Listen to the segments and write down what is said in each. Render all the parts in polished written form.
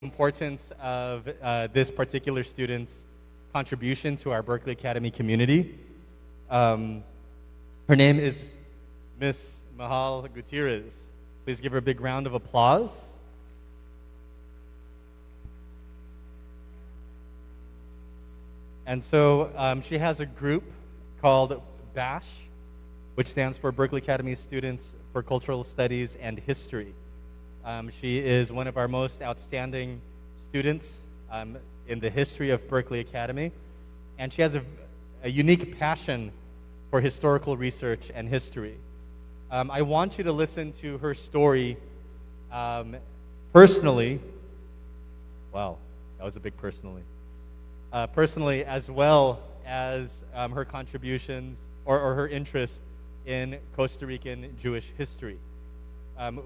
importance of this particular student's contribution to our Berkeley Academy community. Her name is Miss Mahal Gutierrez. Please give her a big round of applause. And so she has a group called BASH, which stands for Berkeley Academy Students for Cultural Studies and History. She is one of our most outstanding students in the history of Berkeley Academy, and she has a unique passion for historical research and history. I want you to listen to her story personally. Wow, that was a big personally. Personally, as well as her contributions or her interest in Costa Rican Jewish history.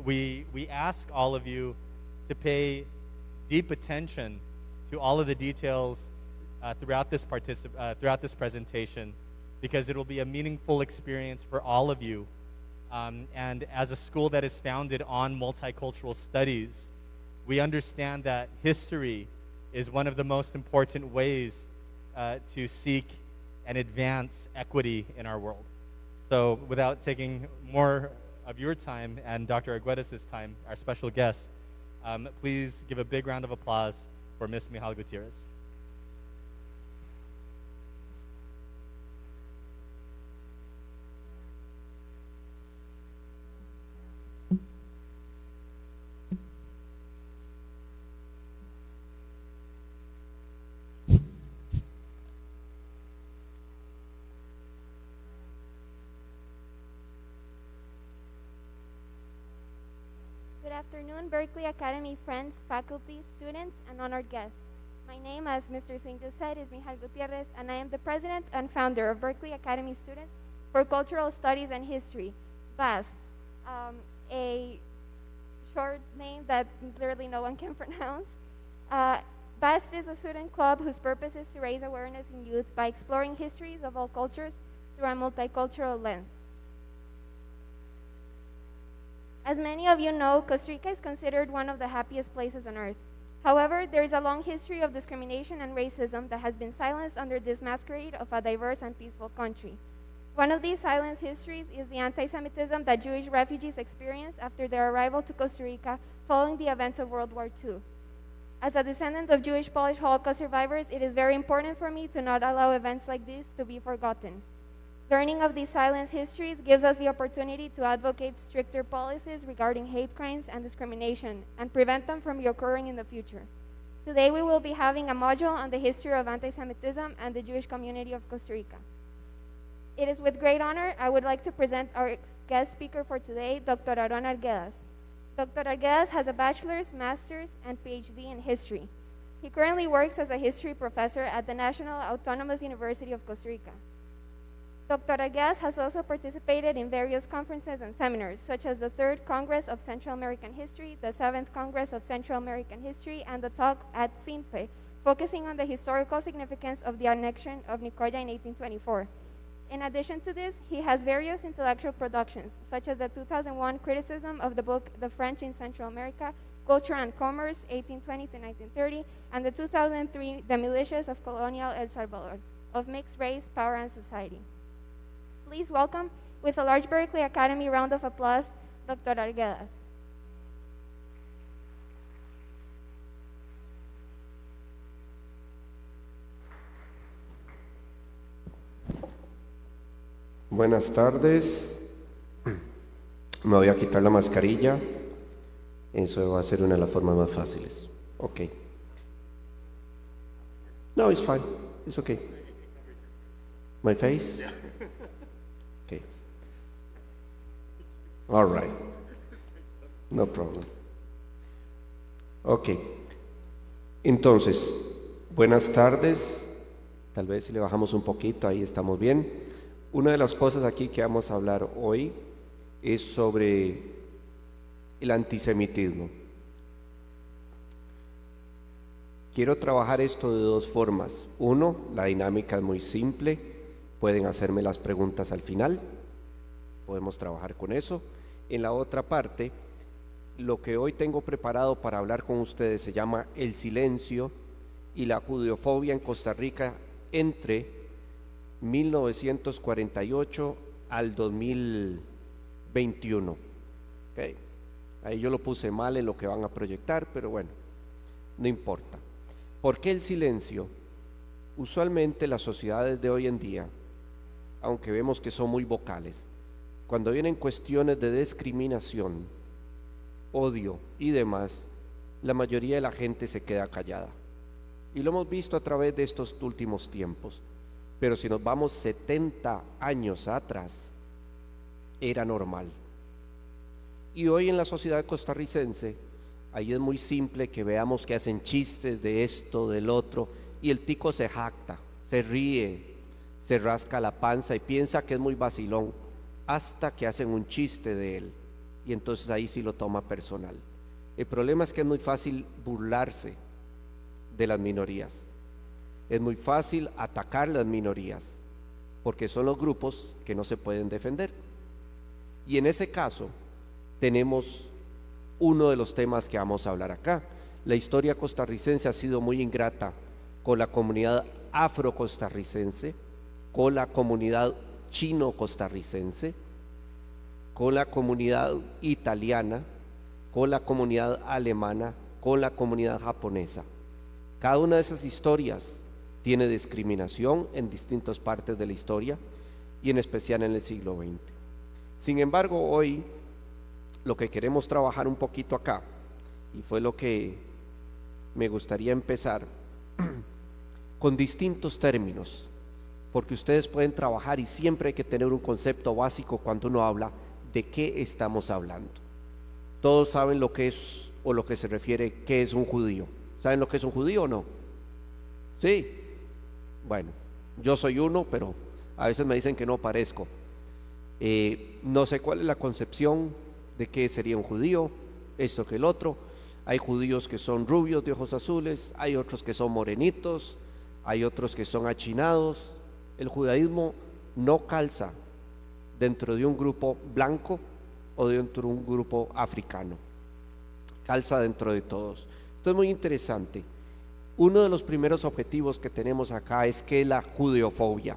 We ask all of you to pay deep attention to all of the details throughout this presentation, because it will be a meaningful experience for all of you. And as a school that is founded on multicultural studies, we understand that history is one of the most important ways to seek and advance equity in our world. So without taking more of your time and Dr. Arguedas' time, our special guest, please give a big round of applause for Ms. Mahal Gutierrez. Good afternoon, Berkeley Academy friends, faculty, students, and honored guests. My name, as Mr. Singh just said, is Mahal Gutierrez, and I am the president and founder of Berkeley Academy Students for Cultural Studies and History, BAST, a short name that literally no one can pronounce. BAST is a student club whose purpose is to raise awareness in youth by exploring histories of all cultures through a multicultural lens. As many of you know, Costa Rica is considered one of the happiest places on earth. However, there is a long history of discrimination and racism that has been silenced under this masquerade of a diverse and peaceful country. One of these silenced histories is the anti-Semitism that Jewish refugees experienced after their arrival to Costa Rica following the events of World War II. As a descendant of Jewish Polish Holocaust survivors, it is very important for me to not allow events like this to be forgotten. Learning of these silenced histories gives us the opportunity to advocate stricter policies regarding hate crimes and discrimination and prevent them from occurring in the future. Today we will be having a module on the history of anti-Semitism and the Jewish community of Costa Rica. It is with great honor I would like to present our guest speaker for today, Dr. Aron Arguedas. Dr. Arguedas has a bachelor's, master's, and PhD in history. He currently works as a history professor at the National Autonomous University of Costa Rica. Dr. Arguedas has also participated in various conferences and seminars, such as the 3rd Congress of Central American History, the 7th Congress of Central American History, and the talk at CINPE, focusing on the historical significance of the annexion of Nicoya in 1824. In addition to this, he has various intellectual productions, such as the 2001 criticism of the book The French in Central America, Culture and Commerce, 1820 to 1930, and the 2003 The Militias of Colonial El Salvador, of Mixed Race, Power, and Society. Please welcome, with a large Berkeley Academy round of applause, Dr. Arguedas. Buenas tardes. Me voy a quitar la mascarilla. Eso va a ser una de las formas más fáciles. Okay. No, it's fine. It's okay. My face? Yeah. Okay. All right. No problem. Okay. Entonces, buenas tardes. Tal vez si le bajamos un poquito, ahí estamos bien. Una de las cosas aquí que vamos a hablar hoy es sobre el antisemitismo. Quiero trabajar esto de dos formas. Uno, la dinámica es muy simple. Pueden hacerme las preguntas al final. Podemos trabajar con eso. En la otra parte, lo que hoy tengo preparado para hablar con ustedes se llama El silencio y la judeofobia en Costa Rica entre 1948 al 2021. Okay. Ahí yo lo puse mal en lo que van a proyectar, pero bueno, no importa. ¿Por qué el silencio? Usualmente las sociedades de hoy en día, aunque vemos que son muy vocales, cuando vienen cuestiones de discriminación, odio y demás, la mayoría de la gente se queda callada. Y lo hemos visto a través de estos últimos tiempos. Pero si nos vamos 70 años atrás, era normal. Y hoy en la sociedad costarricense, ahí es muy simple que veamos que hacen chistes de esto, del otro, y el tico se jacta, se ríe, se rasca la panza y piensa que es muy vacilón, hasta que hacen un chiste de él. Y entonces ahí sí lo toma personal. El problema es que es muy fácil burlarse de las minorías. Es muy fácil atacar las minorías, porque son los grupos que no se pueden defender. Y en ese caso tenemos uno de los temas que vamos a hablar acá. La historia costarricense ha sido muy ingrata con la comunidad afro-costarricense, con la comunidad chino-costarricense, con la comunidad italiana, con la comunidad alemana, con la comunidad japonesa. Cada una de esas historias tiene discriminación en distintas partes de la historia y en especial en el siglo XX. Sin embargo, hoy lo que queremos trabajar un poquito acá, y fue lo que me gustaría empezar, con distintos términos, porque ustedes pueden trabajar y siempre hay que tener un concepto básico cuando uno habla de qué estamos hablando. Todos saben lo que es o lo que se refiere qué es un judío. ¿Saben lo que es un judío o no? Sí. Bueno, yo soy uno, pero a veces me dicen que no parezco. No sé cuál es la concepción de qué sería un judío, esto que el otro. Hay judíos que son rubios de ojos azules, hay otros que son morenitos, hay otros que son achinados. El judaísmo no calza dentro de un grupo blanco o dentro de un grupo africano, calza dentro de todos. Esto es muy interesante. Uno de los primeros objetivos que tenemos acá es que la judeofobia,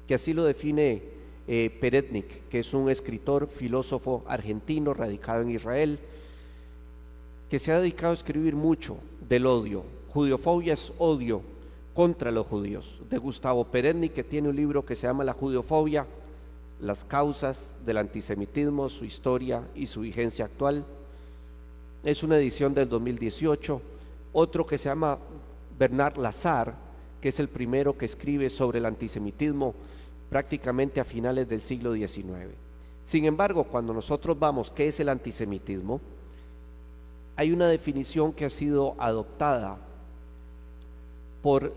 que así lo define Peretnik, que es un escritor, filósofo argentino radicado en Israel, que se ha dedicado a escribir mucho del odio. Judeofobia es odio contra los judíos, de Gustavo Peretnik, que tiene un libro que se llama La judeofobia, las causas del antisemitismo, su historia y su vigencia actual. Es una edición del 2018. Otro que se llama Bernard Lazare, que es el primero que escribe sobre el antisemitismo prácticamente a finales del siglo XIX. Sin embargo, cuando nosotros vamos, ¿qué es el antisemitismo? Hay una definición que ha sido adoptada por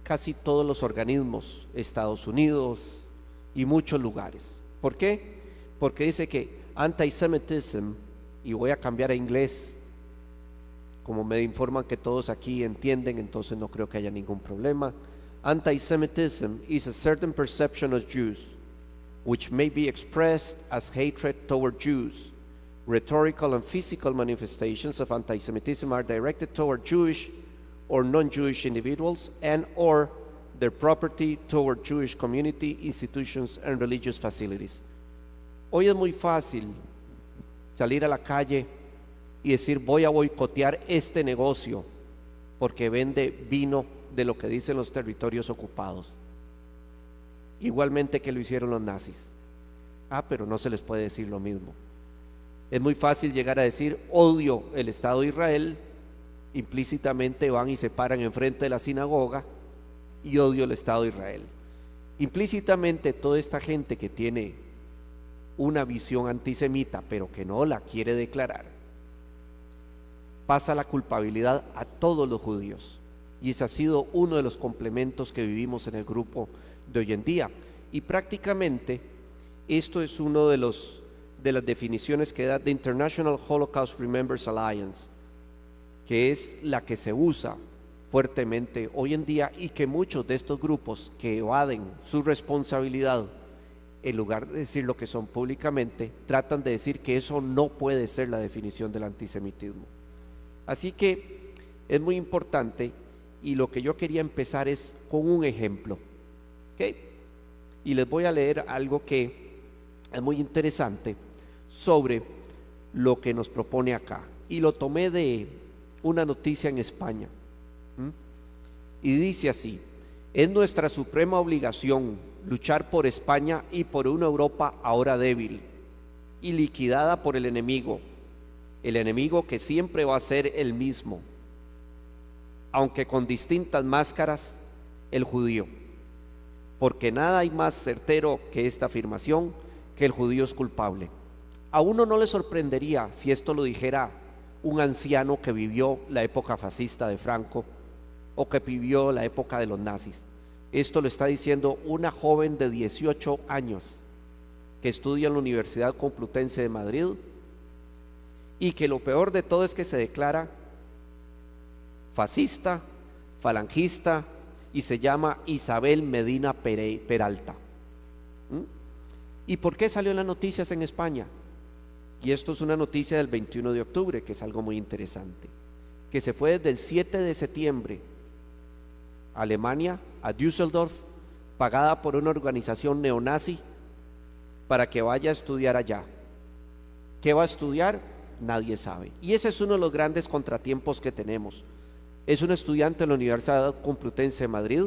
casi todos los organismos, Estados Unidos y muchos lugares. ¿Por qué? Porque dice que antisemitism, y voy a cambiar a inglés, como me informan que todos aquí entienden, entonces no creo que haya ningún problema. Antisemitism is a certain perception of Jews, which may be expressed as hatred toward Jews. Rhetorical and physical manifestations of antisemitism are directed toward Jewish or non-Jewish individuals and or their property toward Jewish community, institutions and religious facilities. Hoy es muy fácil salir a la calle y decir voy a boicotear este negocio porque vende vino de lo que dicen los territorios ocupados, igualmente que lo hicieron los nazis. Pero no se les puede decir lo mismo. Es muy fácil llegar a decir odio el Estado de Israel, implícitamente van y se paran enfrente de la sinagoga y odio el Estado de Israel. Implícitamente toda esta gente que tiene una visión antisemita pero que no la quiere declarar, pasa la culpabilidad a todos los judíos, y ese ha sido uno de los complementos que vivimos en el grupo de hoy en día. Y prácticamente esto es uno de las definiciones que da The International Holocaust Remembrance Alliance, que es la que se usa fuertemente hoy en día, y que muchos de estos grupos que evaden su responsabilidad en lugar de decir lo que son públicamente, tratan de decir que eso no puede ser la definición del antisemitismo. Así que es muy importante, y lo que yo quería empezar es con un ejemplo, ¿ok? Y les voy a leer algo que es muy interesante sobre lo que nos propone acá, y lo tomé de una noticia en España. Y dice así: es nuestra suprema obligación luchar por España y por una Europa ahora débil y liquidada por el enemigo que siempre va a ser el mismo, aunque con distintas máscaras, el judío. Porque nada hay más certero que esta afirmación, que el judío es culpable. A uno no le sorprendería si esto lo dijera un anciano que vivió la época fascista de Franco o que vivió la época de los nazis. Esto lo está diciendo una joven de 18 años que estudia en la Universidad Complutense de Madrid, y que lo peor de todo es que se declara fascista, falangista, y se llama Isabel Medina Peralta. ¿Y por qué salió en las noticias en España? Y esto es una noticia del 21 de octubre, que es algo muy interesante, que se fue desde el 7 de septiembre a Alemania, a Düsseldorf, pagada por una organización neonazi, para que vaya a estudiar allá. ¿Qué va a estudiar? Nadie sabe. Y ese es uno de los grandes contratiempos que tenemos. Es una estudiante de la Universidad Complutense de Madrid,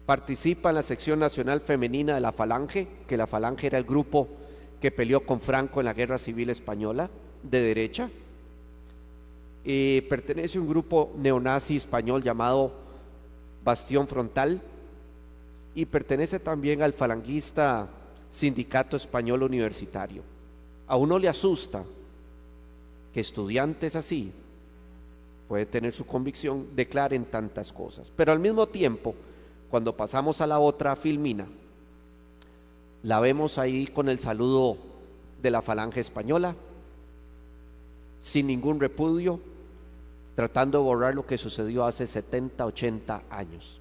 participa en la sección nacional femenina de la Falange, que la Falange era el grupo que peleó con Franco en la Guerra Civil Española, de derecha. Pertenece a un grupo neonazi español llamado Bastión Frontal, y pertenece también al falanguista Sindicato Español Universitario. A uno le asusta que estudiantes así, puede tener su convicción, declaren tantas cosas. Pero al mismo tiempo, cuando pasamos a la otra Filmina, la vemos ahí con el saludo de la Falange Española, sin ningún repudio, tratando de borrar lo que sucedió hace 70, 80 años.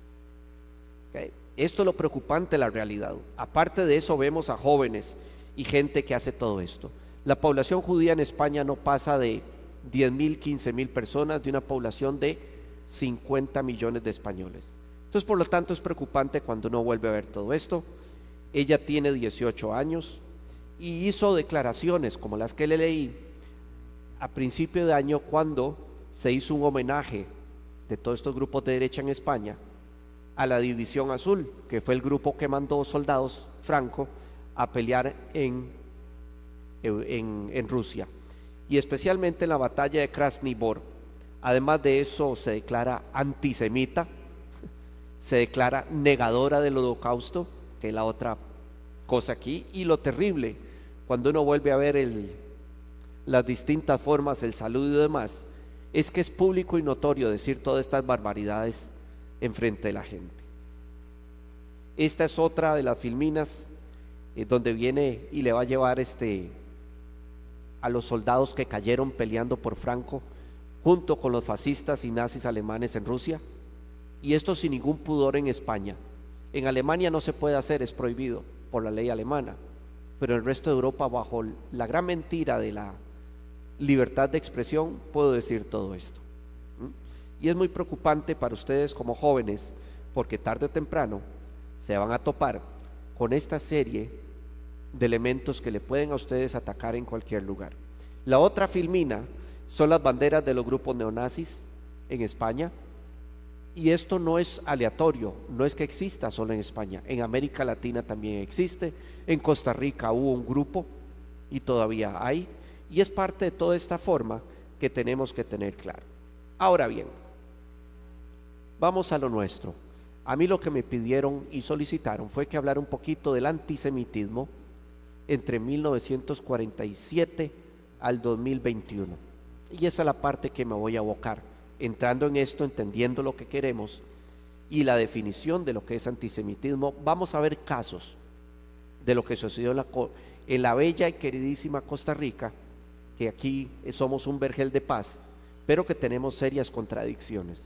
¿Okay? Esto es lo preocupante de la realidad. Aparte de eso, vemos a jóvenes y gente que hace todo esto. La población judía en España no pasa de 10.000, 15.000 personas, de una población de 50 millones de españoles. Entonces, por lo tanto, es preocupante cuando uno vuelve a ver todo esto. Ella tiene 18 años y hizo declaraciones como las que le leí a principio de año, cuando se hizo un homenaje de todos estos grupos de derecha en España a la División Azul, que fue el grupo que mandó soldados Franco a pelear en Rusia, y especialmente en la batalla de Krasny Bor. Además de eso, se declara antisemita, se declara negadora del holocausto, que es la otra cosa aquí. Y lo terrible, cuando uno vuelve a ver las distintas formas, el saludo y demás, es que es público y notorio decir todas estas barbaridades en frente de la gente. Esta es otra de las filminas donde viene y le va a llevar a los soldados que cayeron peleando por Franco junto con los fascistas y nazis alemanes en Rusia, y esto sin ningún pudor en España. En Alemania no se puede hacer, es prohibido por la ley alemana, pero en el resto de Europa, bajo la gran mentira de la libertad de expresión, puedo decir todo esto. Y es muy preocupante para ustedes como jóvenes, porque tarde o temprano se van a topar con esta serie de elementos que le pueden a ustedes atacar en cualquier lugar. La otra filmina son las banderas de los grupos neonazis en España, y esto no es aleatorio, no es que exista solo en España, en América Latina también existe, en Costa Rica hubo un grupo y todavía hay, y es parte de toda esta forma que tenemos que tener claro. Ahora bien, vamos a lo nuestro. A mí lo que me pidieron y solicitaron fue que hablara un poquito del antisemitismo entre 1947 al 2021. Y esa es la parte que me voy a abocar, entrando en esto, entendiendo lo que queremos y la definición de lo que es antisemitismo. Vamos a ver casos de lo que sucedió en la bella y queridísima Costa Rica, que aquí somos un vergel de paz, pero que tenemos serias contradicciones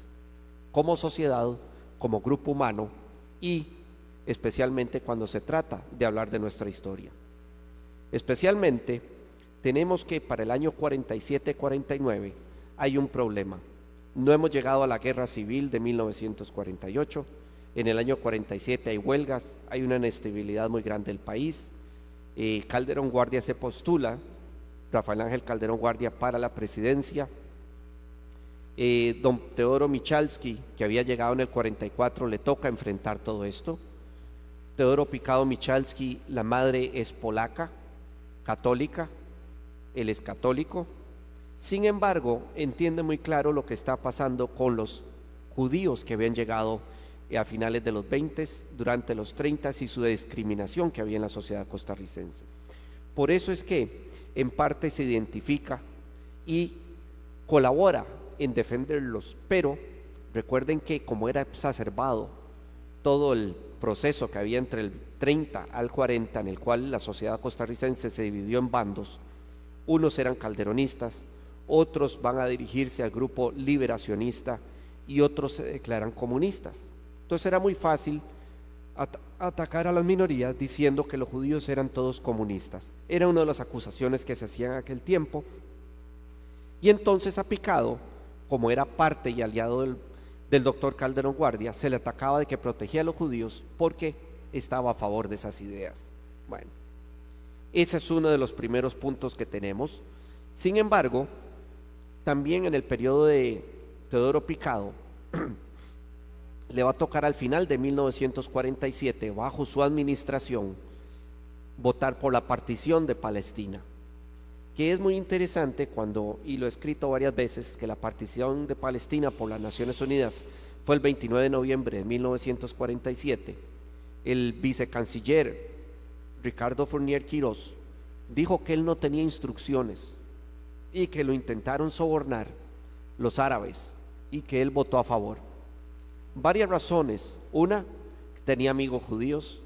como sociedad, como grupo humano y especialmente cuando se trata de hablar de nuestra historia. Especialmente, tenemos que para el año 47-49 hay un problema. No hemos llegado a la guerra civil de 1948. En el año 47 hay huelgas, hay una inestabilidad muy grande del país. Calderón Guardia se postula, Rafael Ángel Calderón Guardia, para la presidencia. Don Teodoro Michalski, que había llegado en el 44, le toca enfrentar todo esto. Teodoro Picado Michalski, la madre es polaca, católica, él es católico. Sin embargo, entiende muy claro lo que está pasando con los judíos que habían llegado a finales de los 20, durante los 30 y su discriminación que había en la sociedad costarricense. Por eso es que en parte se identifica y colabora en defenderlos, pero recuerden que como era exacerbado todo el proceso que había entre el 30 al 40, en el cual la sociedad costarricense se dividió en bandos, unos eran calderonistas, otros van a dirigirse al grupo liberacionista y otros se declaran comunistas. Entonces era muy fácil atacar a las minorías diciendo que los judíos eran todos comunistas. Era una de las acusaciones que se hacían en aquel tiempo. Y entonces a Picado, como era parte y aliado del doctor Calderón Guardia, se le atacaba de que protegía a los judíos porque estaba a favor de esas ideas. Bueno, ese es uno de los primeros puntos que tenemos. Sin embargo, también en el periodo de Teodoro Picado, le va a tocar al final de 1947, bajo su administración, votar por la partición de Palestina, que es muy interesante y lo he escrito varias veces, que la partición de Palestina por las Naciones Unidas fue el 29 de noviembre de 1947. El vicecanciller Ricardo Fournier Quirós dijo que él no tenía instrucciones y que lo intentaron sobornar los árabes y que él votó a favor. Varias razones. Una, tenía amigos judíos,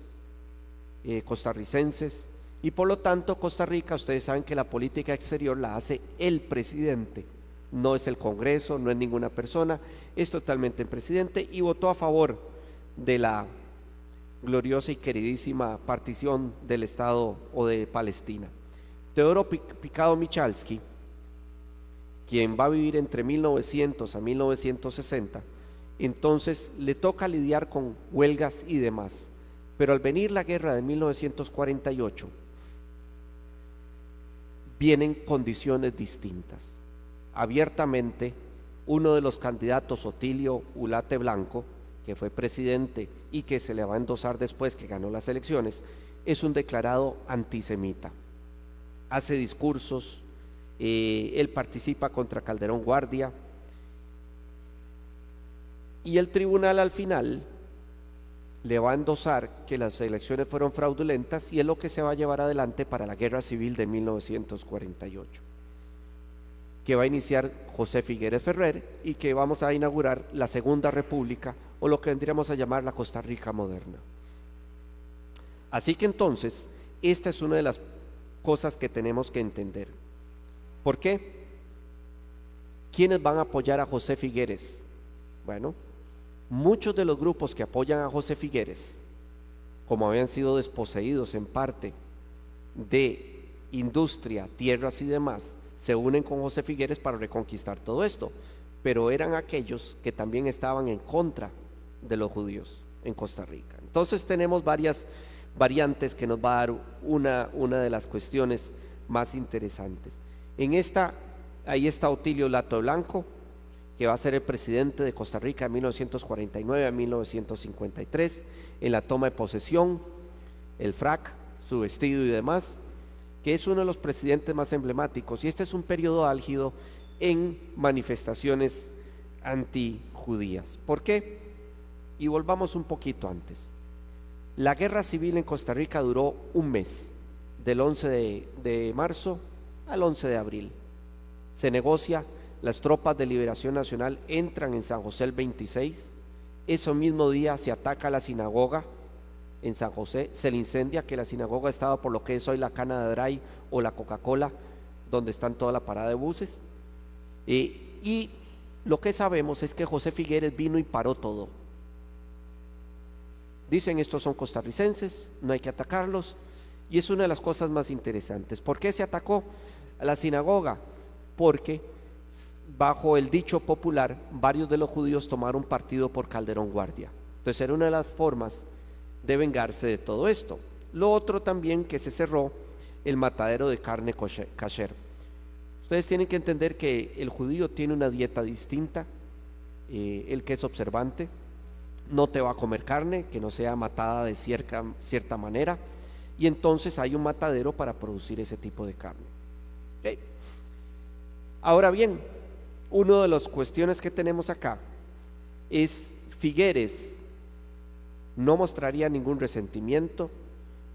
costarricenses, y por lo tanto Costa Rica, ustedes saben que la política exterior la hace el presidente, no es el Congreso, no es ninguna persona, es totalmente el presidente, y votó a favor de la gloriosa y queridísima partición del Estado o de Palestina. Teodoro Picado Michalski, quien va a vivir entre 1900 a 1960, entonces le toca lidiar con huelgas y demás. Pero al venir la guerra de 1948, vienen condiciones distintas. Abiertamente, uno de los candidatos, Otilio Ulate Blanco, que fue presidente y que se le va a endosar después que ganó las elecciones, es un declarado antisemita. Hace discursos, él participa contra Calderón Guardia, y el tribunal al final le va a endosar que las elecciones fueron fraudulentas y es lo que se va a llevar adelante para la guerra civil de 1948, que va a iniciar José Figueres Ferrer y que vamos a inaugurar la Segunda República, o lo que vendríamos a llamar la Costa Rica moderna. Así que entonces, esta es una de las cosas que tenemos que entender. ¿Por qué? ¿Quiénes van a apoyar a José Figueres? Bueno, muchos de los grupos que apoyan a José Figueres, como habían sido desposeídos en parte de industria, tierras y demás, se unen con José Figueres para reconquistar todo esto, pero eran aquellos que también estaban en contra de los judíos en Costa Rica. Entonces tenemos varias variantes que nos va a dar una de las cuestiones más interesantes. Ahí está Otilio Lato Blanco, que va a ser el presidente de Costa Rica de 1949 a 1953, en la toma de posesión, el frac, su vestido y demás, que es uno de los presidentes más emblemáticos, y este es un periodo álgido en manifestaciones antijudías. ¿Por qué? Y volvamos un poquito antes. La guerra civil en Costa Rica duró un mes, del 11 de marzo al 11 de abril. Se negocia. Las tropas de Liberación Nacional entran en San José el 26, ese mismo día se ataca la sinagoga en San José, se le incendia, que la sinagoga estaba por lo que es hoy la Cana de Dry o la Coca-Cola, donde están toda la parada de buses, y lo que sabemos es que José Figueres vino y paró todo. Dicen, estos son costarricenses, no hay que atacarlos. Y es una de las cosas más interesantes. ¿Por qué se atacó a la sinagoga? Porque bajo el dicho popular, varios de los judíos tomaron partido por Calderón Guardia. Entonces era una de las formas de vengarse de todo esto. Lo otro también, que se cerró el matadero de carne kasher. Ustedes tienen que entender que el judío tiene una dieta distinta. El que es observante no te va a comer carne que no sea matada de cierta manera, y entonces hay un matadero para producir ese tipo de carne. ¿Okay? Ahora bien, una de las cuestiones que tenemos acá es Figueres no mostraría ningún resentimiento,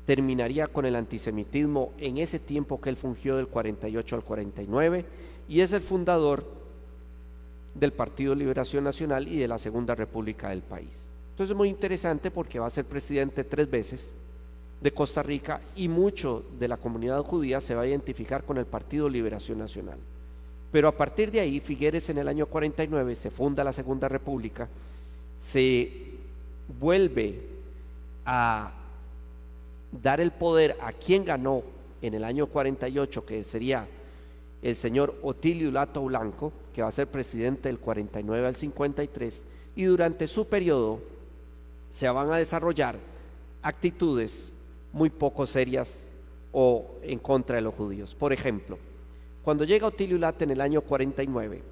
terminaría con el antisemitismo en ese tiempo que él fungió del 48 al 49, y es el fundador del Partido Liberación Nacional y de la Segunda República del país. Entonces es muy interesante porque va a ser presidente 3 veces de Costa Rica, y mucho de la comunidad judía se va a identificar con el Partido Liberación Nacional. Pero a partir de ahí, Figueres en el año 49 se funda la Segunda República, se vuelve a dar el poder a quien ganó en el año 48, que sería el señor Otilio Lato Blanco, que va a ser presidente del 49 al 53, y durante su periodo se van a desarrollar actitudes muy poco serias o en contra de los judíos. Por ejemplo, cuando llega Otilio Lato en el año 49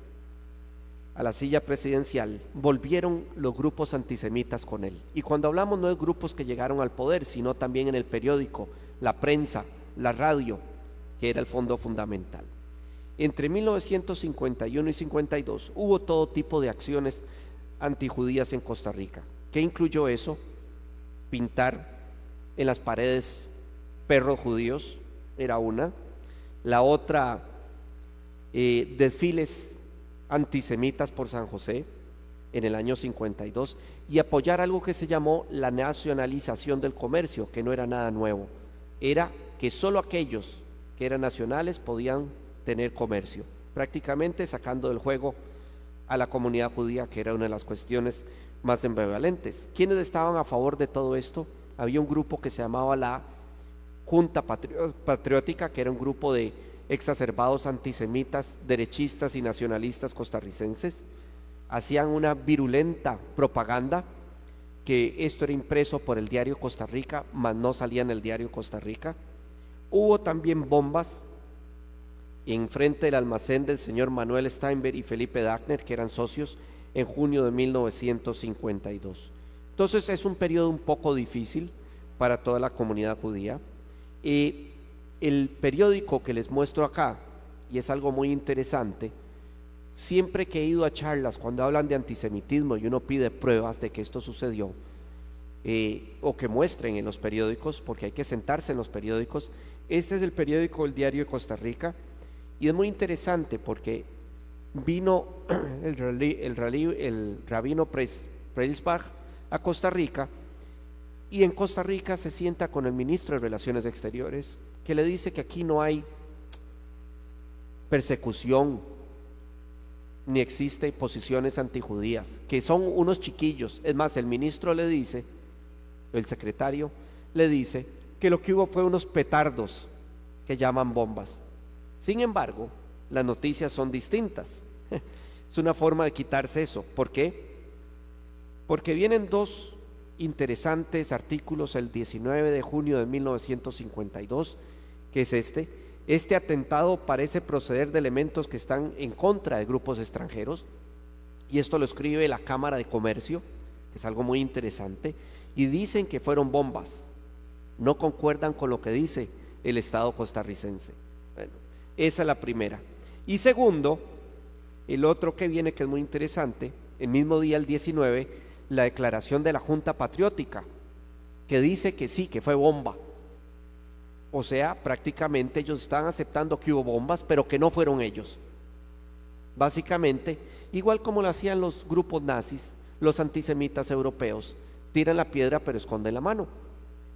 a la silla presidencial, volvieron los grupos antisemitas con él. Y cuando hablamos, no de grupos que llegaron al poder, sino también en el periódico, la prensa, la radio, que era el fondo fundamental. Entre 1951 y 52 hubo todo tipo de acciones antijudías en Costa Rica. ¿Qué incluyó eso? Pintar en las paredes perros judíos, era una. La otra, desfiles antisemitas por San José en el año 52, y apoyar algo que se llamó la nacionalización del comercio, que no era nada nuevo, era que solo aquellos que eran nacionales podían tener comercio, prácticamente sacando del juego a la comunidad judía, que era una de las cuestiones más ambivalentes. ¿Quiénes estaban a favor de todo esto? Había un grupo que se llamaba la Junta Patriótica, que era un grupo de exacerbados antisemitas, derechistas y nacionalistas costarricenses. Hacían una virulenta propaganda, que esto era impreso por el diario Costa Rica, mas no salía en el diario Costa Rica. Hubo también bombas en frente del almacén del señor Manuel Steinberg y Felipe Dagner, que eran socios, en junio de 1952. Entonces es un periodo un poco difícil para toda la comunidad judía. El periódico que les muestro acá, y es algo muy interesante, siempre que he ido a charlas cuando hablan de antisemitismo y uno pide pruebas de que esto sucedió, o que muestren en los periódicos, porque hay que sentarse en los periódicos. Este es el periódico El Diario de Costa Rica, y es muy interesante porque vino el rabino Preisbach a Costa Rica, y en Costa Rica se sienta con el ministro de Relaciones Exteriores, que le dice que aquí no hay persecución ni existe posiciones antijudías, que son unos chiquillos. Es más, el ministro le dice, el secretario le dice que lo que hubo fue unos petardos que llaman bombas. Sin embargo, las noticias son distintas. Es una forma de quitarse eso. ¿Por qué? Porque vienen dos interesantes artículos el 19 de junio de 1952, que es este atentado parece proceder de elementos que están en contra de grupos extranjeros, y esto lo escribe la Cámara de Comercio, que es algo muy interesante, y dicen que fueron bombas, no concuerdan con lo que dice el Estado costarricense. Bueno, esa es la primera. Y segundo, el otro que viene, que es muy interesante, el mismo día, el 19, la declaración de la Junta Patriótica, que dice que sí, que fue bomba. O sea, prácticamente ellos están aceptando que hubo bombas, pero que no fueron ellos. Básicamente, igual como lo hacían los grupos nazis, los antisemitas europeos, tiran la piedra pero esconden la mano.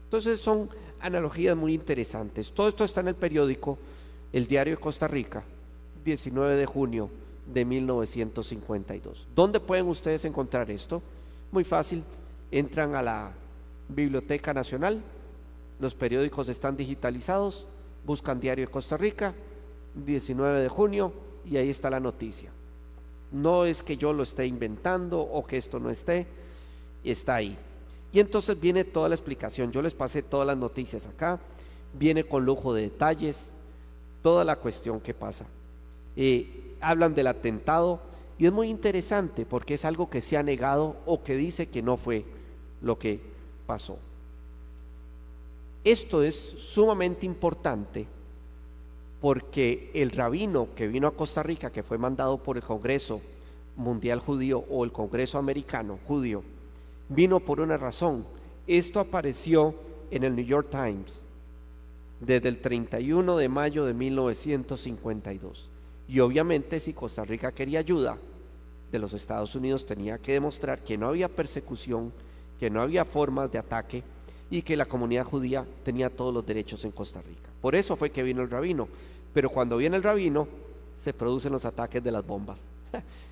Entonces son analogías muy interesantes. Todo esto está en el periódico El Diario de Costa Rica, 19 de junio de 1952. ¿Dónde pueden ustedes encontrar esto? Muy fácil, entran a la Biblioteca Nacional, los periódicos están digitalizados, buscan Diario de Costa Rica, 19 de junio, y ahí está la noticia. No es que yo lo esté inventando o que esto no esté, está ahí. Y entonces viene toda la explicación. Yo les pasé todas las noticias acá, viene con lujo de detalles, toda la cuestión que pasa. Hablan del atentado y es muy interesante porque es algo que se ha negado o que dice que no fue lo que pasó. Esto es sumamente importante porque el rabino que vino a Costa Rica, que fue mandado por el Congreso Mundial Judío o el Congreso Americano Judío, vino por una razón. Esto apareció en el New York Times desde el 31 de mayo de 1952. Y obviamente si Costa Rica quería ayuda de los Estados Unidos tenía que demostrar que no había persecución, que no había formas de ataque y que la comunidad judía tenía todos los derechos en Costa Rica. Por eso fue que vino el rabino. Pero cuando viene el rabino se producen los ataques de las bombas,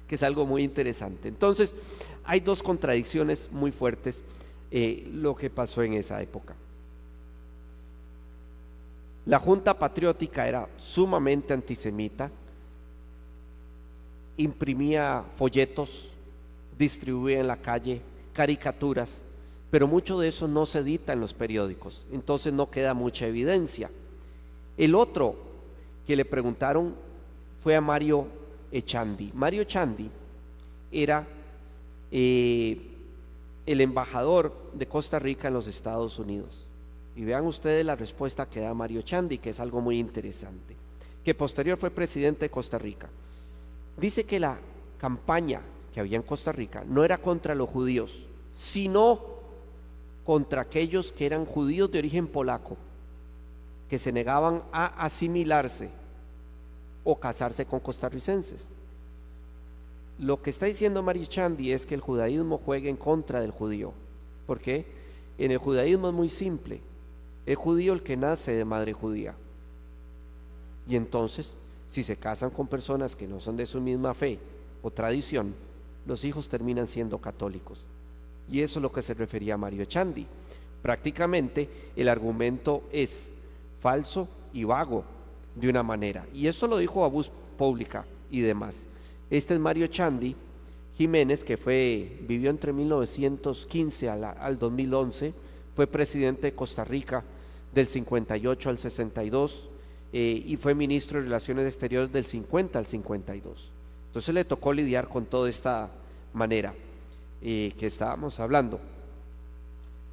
que es algo muy interesante. Entonces hay dos contradicciones muy fuertes lo que pasó en esa época. La Junta Patriótica era sumamente antisemita, imprimía folletos, distribuía en la calle caricaturas, pero mucho de eso no se edita en los periódicos, entonces no queda mucha evidencia. El otro que le preguntaron fue a Mario Echandi. Mario Echandi era el embajador de Costa Rica en los Estados Unidos. Y vean ustedes la respuesta que da Mario Echandi, que es algo muy interesante, que posterior fue presidente de Costa Rica. Dice que la campaña que había en Costa Rica no era contra los judíos, sino contra aquellos que eran judíos de origen polaco, que se negaban a asimilarse o casarse con costarricenses. Lo que está diciendo Mario Echandi es que el judaísmo juega en contra del judío. ¿Por qué? En el judaísmo es muy simple. El judío el que nace de madre judía. Y entonces, si se casan con personas que no son de su misma fe o tradición, los hijos terminan siendo católicos. Y eso es lo que se refería a Mario Echandi. Prácticamente el argumento es falso y vago de una manera. Y eso lo dijo Voz Pública y demás. Este es Mario Echandi Jiménez, que vivió entre 1915 al 2011, fue presidente de Costa Rica del 58 al 62 y fue ministro de Relaciones Exteriores del 50 al 52. Entonces le tocó lidiar con toda esta manera que estábamos hablando.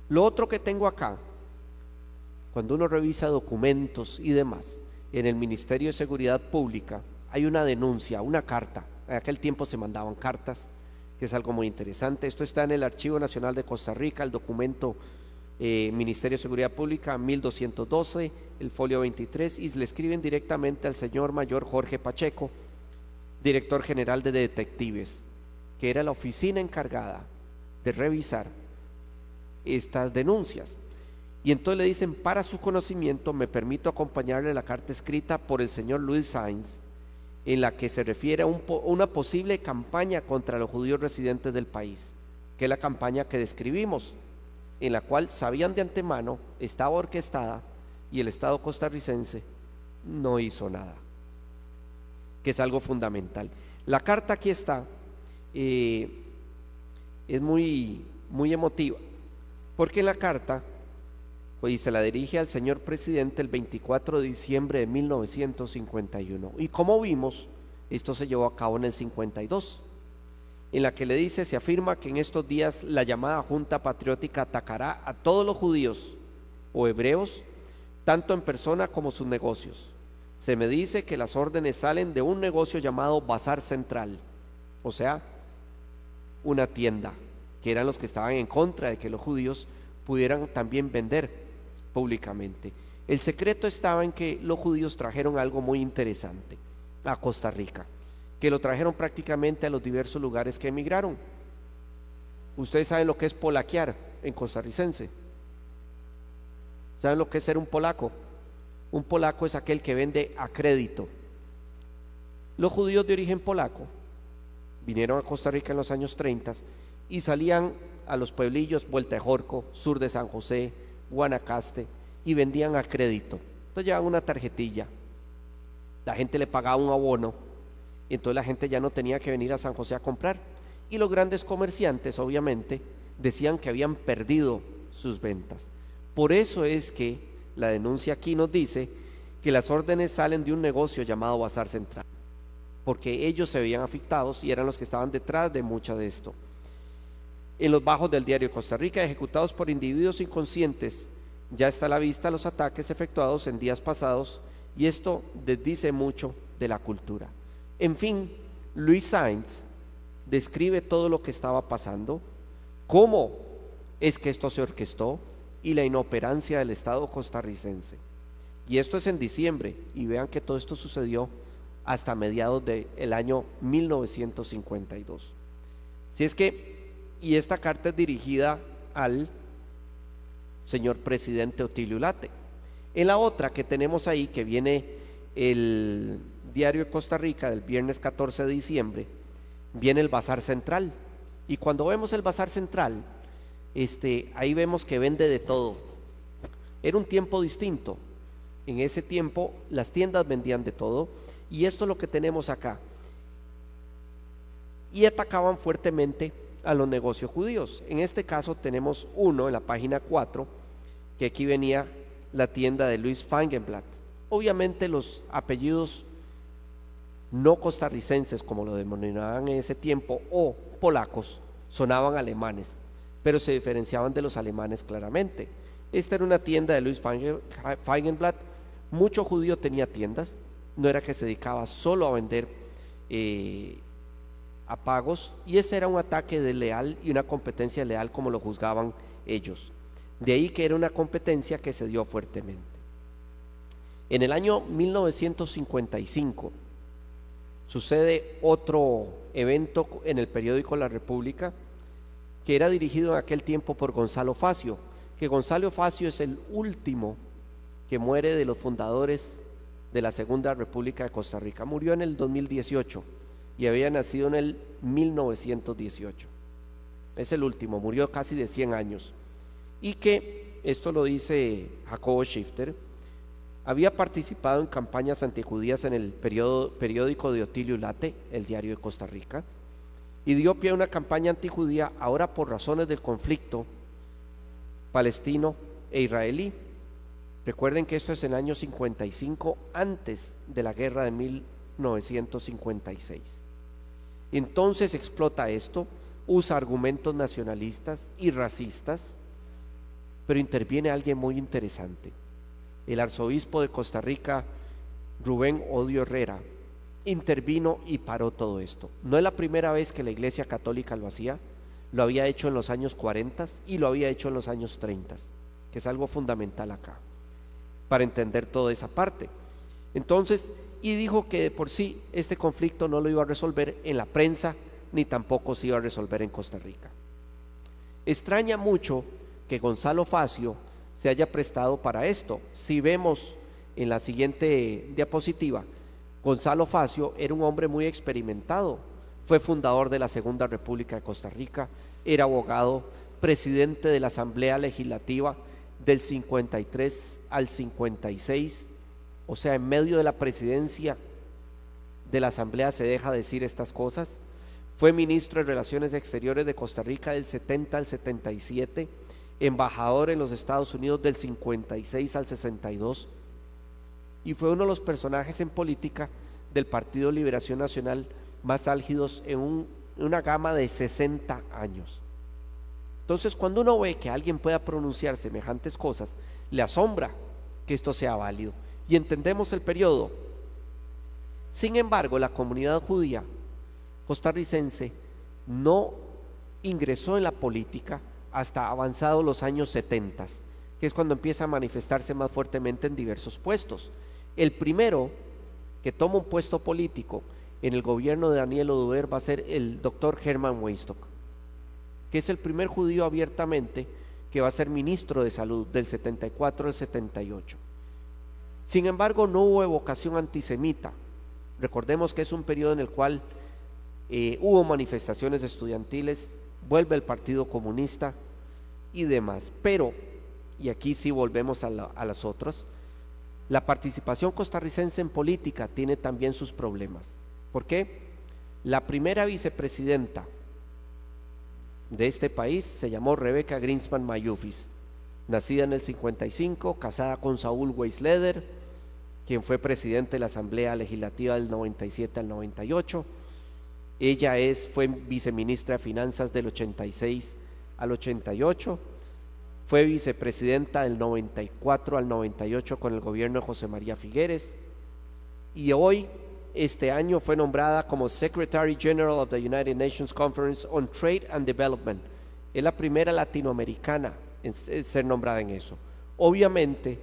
Lo otro que tengo acá, cuando uno revisa documentos y demás, en el Ministerio de Seguridad Pública hay una denuncia, una carta. En aquel tiempo se mandaban cartas, que es algo muy interesante. Esto está en el Archivo Nacional de Costa Rica, el documento Ministerio de Seguridad Pública 1212, el folio 23, y le escriben directamente al señor mayor Jorge Pacheco, director general de detectives, que era la oficina encargada de revisar estas denuncias. Y entonces le dicen: para su conocimiento me permito acompañarle la carta escrita por el señor Luis Sainz, en la que se refiere a una posible campaña contra los judíos residentes del país, que es la campaña que describimos, en la cual sabían de antemano, estaba orquestada y el Estado costarricense no hizo nada, que es algo fundamental. La carta aquí está, es muy emotiva, porque en la carta pues se la dirige al señor presidente el 24 de diciembre de 1951. Y como vimos, esto se llevó a cabo en el 52, en la que le dice: se afirma que en estos días la llamada Junta Patriótica atacará a todos los judíos o hebreos, tanto en persona como sus negocios. Se me dice que las órdenes salen de un negocio llamado Bazar Central, o sea, una tienda, que eran los que estaban en contra de que los judíos pudieran también vender públicamente. El secreto estaba en que los judíos trajeron algo muy interesante a Costa Rica, que lo trajeron prácticamente a los diversos lugares que emigraron. Ustedes saben lo que es polaquear en costarricense. ¿Saben lo que es ser un polaco? Un polaco es aquel que vende a crédito. Los judíos de origen polaco vinieron a Costa Rica en los años 30 y salían a los pueblillos Vuelta de Jorco, sur de San José, Guanacaste, y vendían a crédito. Entonces llevaban una tarjetilla, la gente le pagaba un abono, y entonces la gente ya no tenía que venir a San José a comprar. Y los grandes comerciantes, obviamente, decían que habían perdido sus ventas. Por eso es que la denuncia aquí nos dice que las órdenes salen de un negocio llamado Bazar Central, porque ellos se veían afectados y eran los que estaban detrás de mucho de esto. En los bajos del diario de Costa Rica, ejecutados por individuos inconscientes, ya está a la vista los ataques efectuados en días pasados, y esto desdice mucho de la cultura. En fin, Luis Sáenz describe todo lo que estaba pasando, cómo es que esto se orquestó y la inoperancia del Estado costarricense. Y esto es en diciembre, y vean que todo esto sucedió hasta mediados del año 1952. Si es que, y esta carta es dirigida al señor presidente Otilio Ulate. En la otra que tenemos ahí, que viene el diario de Costa Rica del viernes 14 de diciembre, viene el Bazar Central. Y cuando vemos el Bazar Central, ahí vemos que vende de todo. Era un tiempo distinto. En ese tiempo las tiendas vendían de todo, y esto es lo que tenemos acá. Y atacaban fuertemente a los negocios judíos. En este caso tenemos uno en la página 4, que aquí venía la tienda de Luis Feigenblatt. Obviamente los apellidos no costarricenses, como lo denominaban en ese tiempo, o polacos, sonaban alemanes, pero se diferenciaban de los alemanes claramente. Esta era una tienda de Luis Feigenblatt. Mucho judío tenía tiendas, no era que se dedicaba solo a vender a pagos, y ese era un ataque desleal y una competencia leal, como lo juzgaban ellos. De ahí que era una competencia que se dio fuertemente. En el año 1955 sucede otro evento en el periódico La República, que era dirigido en aquel tiempo por Gonzalo Facio, que Gonzalo Facio es el último que muere de los fundadores de la Segunda República de Costa Rica. Murió en el 2018 y había nacido en el 1918. Es el último, murió casi de 100 años. Y que, esto lo dice Jacobo Schifter, había participado en campañas antijudías en el periódico de Otilio Ulate, el diario de Costa Rica, y dio pie a una campaña antijudía ahora por razones del conflicto palestino e israelí. Recuerden que esto es en el año 55, antes de la guerra de 1956. Entonces explota esto, usa argumentos nacionalistas y racistas, pero interviene alguien muy interesante. El arzobispo de Costa Rica, Rubén Odio Herrera, intervino y paró todo esto. No es la primera vez que la Iglesia Católica lo hacía, lo había hecho en los años 40 y lo había hecho en los años 30, que es algo fundamental acá, para entender toda esa parte. Entonces, y dijo que de por sí este conflicto no lo iba a resolver en la prensa, ni tampoco se iba a resolver en Costa Rica. Extraña mucho que Gonzalo Facio se haya prestado para esto. Si vemos en la siguiente diapositiva, Gonzalo Facio era un hombre muy experimentado, fue fundador de la Segunda República de Costa Rica, era abogado, presidente de la Asamblea Legislativa del 53 al 56, o sea, en medio de la presidencia de la Asamblea se deja decir estas cosas. Fue ministro de Relaciones Exteriores de Costa Rica del 70 al 77, embajador en los Estados Unidos del 56 al 62, y fue uno de los personajes en política del Partido Liberación Nacional más álgidos en una gama de 60 años. Entonces, cuando uno ve que alguien pueda pronunciar semejantes cosas, le asombra que esto sea válido, y entendemos el periodo. Sin embargo, la comunidad judía costarricense no ingresó en la política hasta avanzados los años 70, que es cuando empieza a manifestarse más fuertemente en diversos puestos. El primero que toma un puesto político en el gobierno de Daniel Oduber va a ser el doctor Herman Weinstock, que es el primer judío abiertamente que va a ser ministro de salud del 74 al 78. Sin embargo, no hubo evocación antisemita. Recordemos que es un periodo en el cual hubo manifestaciones estudiantiles, vuelve el Partido Comunista y demás. Pero, y aquí sí volvemos a las otras, la participación costarricense en política tiene también sus problemas. ¿Por qué? La primera vicepresidenta de este país se llamó Rebeca Greenspan Mayufis, nacida en el 55, casada con Saúl Weisleder, quien fue presidente de la Asamblea Legislativa del 97 al 98. Ella fue viceministra de Finanzas del 86 al 88, fue vicepresidenta del 94 al 98 con el gobierno de José María Figueres, y hoy, este año, fue nombrada como Secretary General of the United Nations Conference on Trade and Development. Es la primera latinoamericana en ser nombrada en eso. Obviamente,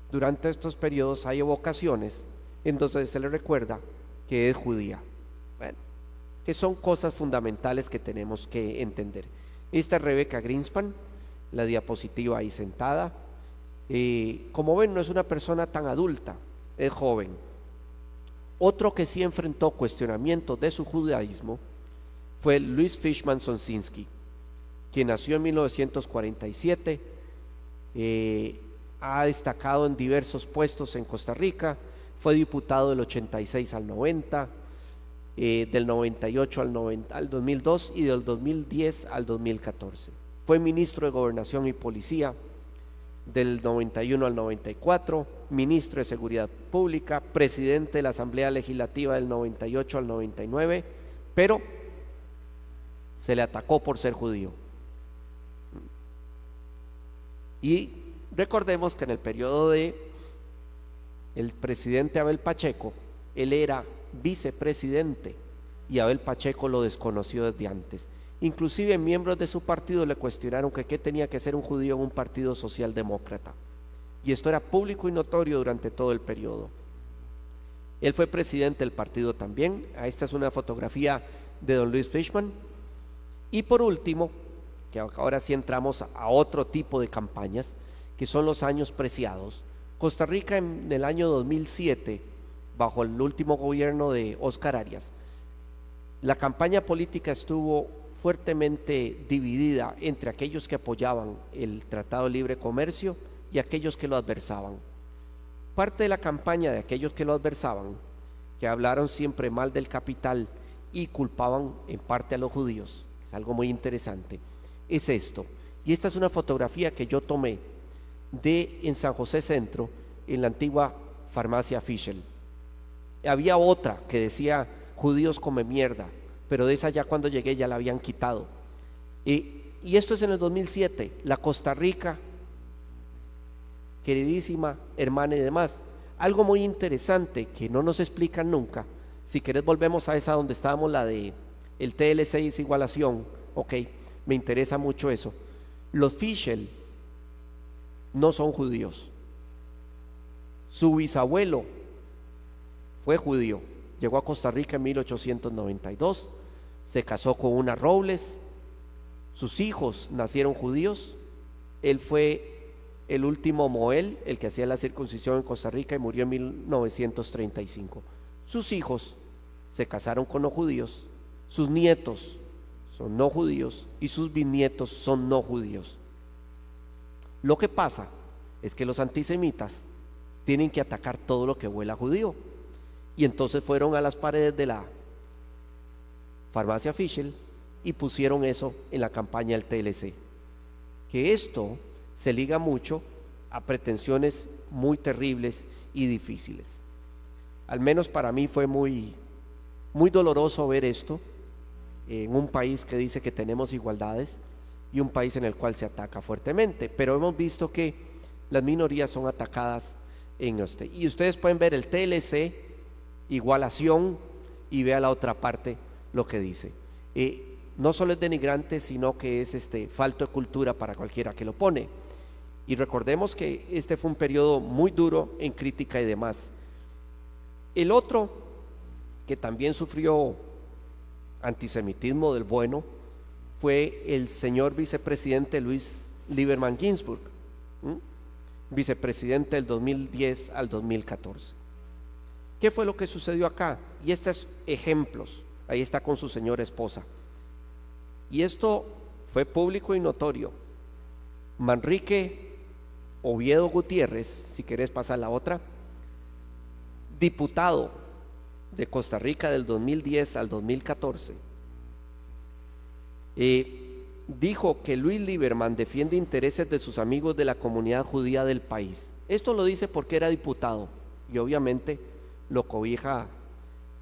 durante estos periodos hay evocaciones en donde se le recuerda que es judía. Bueno, que son cosas fundamentales que tenemos que entender. Esta es Rebeca Greenspan, la diapositiva ahí sentada. Como ven, no es una persona tan adulta, es joven. Otro que sí enfrentó cuestionamientos de su judaísmo fue Luis Fishman Sonsinski, quien nació en 1947, ha destacado en diversos puestos en Costa Rica, fue diputado del 86 al 90, del 98 al 2002 y del 2010 al 2014. Fue ministro de Gobernación y Policía del 91 al 94, ministro de Seguridad Pública, presidente de la Asamblea Legislativa del 98 al 99, pero se le atacó por ser judío. Y recordemos que en el periodo de el presidente Abel Pacheco, él era vicepresidente y Abel Pacheco lo desconoció desde antes. Inclusive miembros de su partido le cuestionaron que qué tenía que ser un judío en un partido socialdemócrata, y esto era público y notorio durante todo el periodo. Él fue presidente del partido también. Esta es una fotografía de don Luis Fishman. Y por último, que ahora sí entramos a otro tipo de campañas, que son los años preciados. Costa Rica en el año 2007, bajo el último gobierno de Óscar Arias, la campaña política estuvo fuertemente dividida entre aquellos que apoyaban el Tratado de Libre Comercio y aquellos que lo adversaban. Parte de la campaña de aquellos que lo adversaban, que hablaron siempre mal del capital y culpaban en parte a los judíos, es algo muy interesante, es esto. Y esta es una fotografía que yo tomé en San José Centro, en la antigua farmacia Fischel. Había otra que decía judíos come mierda, pero de esa ya cuando llegué ya la habían quitado. Y esto es en el 2007, la Costa Rica, queridísima hermana y demás. Algo muy interesante que no nos explican nunca. Si querés volvemos a esa donde estábamos, la de el TLC es igualación. Ok, me interesa mucho eso. Los Fischel no son judíos. Su bisabuelo fue judío, llegó a Costa Rica en 1892, se casó con una Robles, sus hijos nacieron judíos, él fue el último Moel, el que hacía la circuncisión en Costa Rica, y murió en 1935. Sus hijos se casaron con no judíos, sus nietos son no judíos y sus bisnietos son no judíos. Lo que pasa es que los antisemitas tienen que atacar todo lo que huela judío, y entonces fueron a las paredes de la farmacia Fischel y pusieron eso en la campaña del TLC. Que esto se liga mucho a pretensiones muy terribles y difíciles. Al menos para mí fue muy doloroso ver esto en un país que dice que tenemos igualdades y un país en el cual se ataca fuertemente, pero hemos visto que las minorías son atacadas en este. Y ustedes pueden ver el TLC, igualación, y vea la otra parte lo que dice. No solo es denigrante, sino que es falto de cultura para cualquiera que lo pone. Y recordemos que este fue un periodo muy duro en crítica y demás. El otro que también sufrió antisemitismo del bueno fue el señor vicepresidente Luis Lieberman Ginsburg, vicepresidente del 2010 al 2014. ¿Qué fue lo que sucedió acá? Y estos ejemplos ahí está con su señora esposa. Y esto fue público y notorio. Manrique Oviedo Gutiérrez, si querés pasar la otra, diputado de Costa Rica del 2010 al 2014, dijo que Luis Lieberman defiende intereses de sus amigos de la comunidad judía del país. Esto lo dice porque era diputado y obviamente lo cobija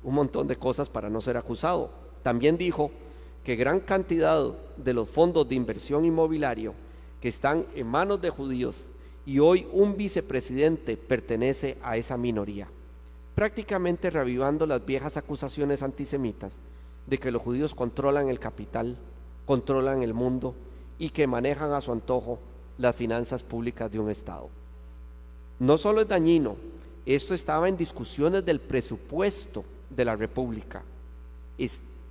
un montón de cosas para no ser acusado. También dijo que gran cantidad de los fondos de inversión inmobiliario que están en manos de judíos y hoy un vicepresidente pertenece a esa minoría, prácticamente reavivando las viejas acusaciones antisemitas de que los judíos controlan el capital, controlan el mundo y que manejan a su antojo las finanzas públicas de un Estado. No solo es dañino, esto estaba en discusiones del presupuesto de la República.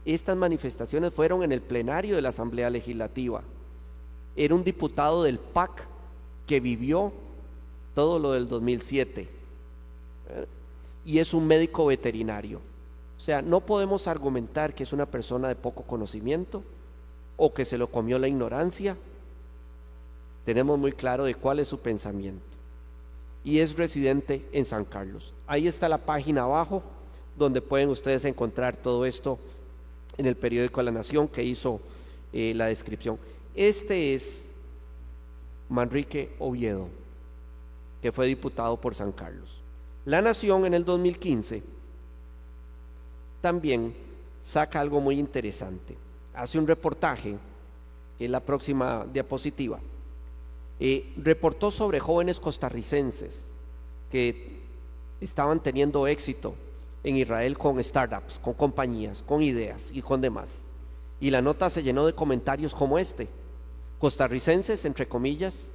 Estas manifestaciones fueron en el plenario de la Asamblea Legislativa. Era un diputado del PAC que vivió todo lo del 2007 y es un médico veterinario. O sea, no podemos argumentar que es una persona de poco conocimiento o que se lo comió la ignorancia. Tenemos muy claro de cuál es su pensamiento y es residente en San Carlos. Ahí está la página abajo donde pueden ustedes encontrar todo esto en el periódico La Nación que hizo la descripción. Este es Manrique Oviedo, que fue diputado por San Carlos. La Nación en el 2015 también saca algo muy interesante. Hace un reportaje, en la próxima diapositiva, reportó sobre jóvenes costarricenses que estaban teniendo éxito en Israel con startups, con compañías, con ideas y con demás. Y la nota se llenó de comentarios como este: costarricenses, entre comillas,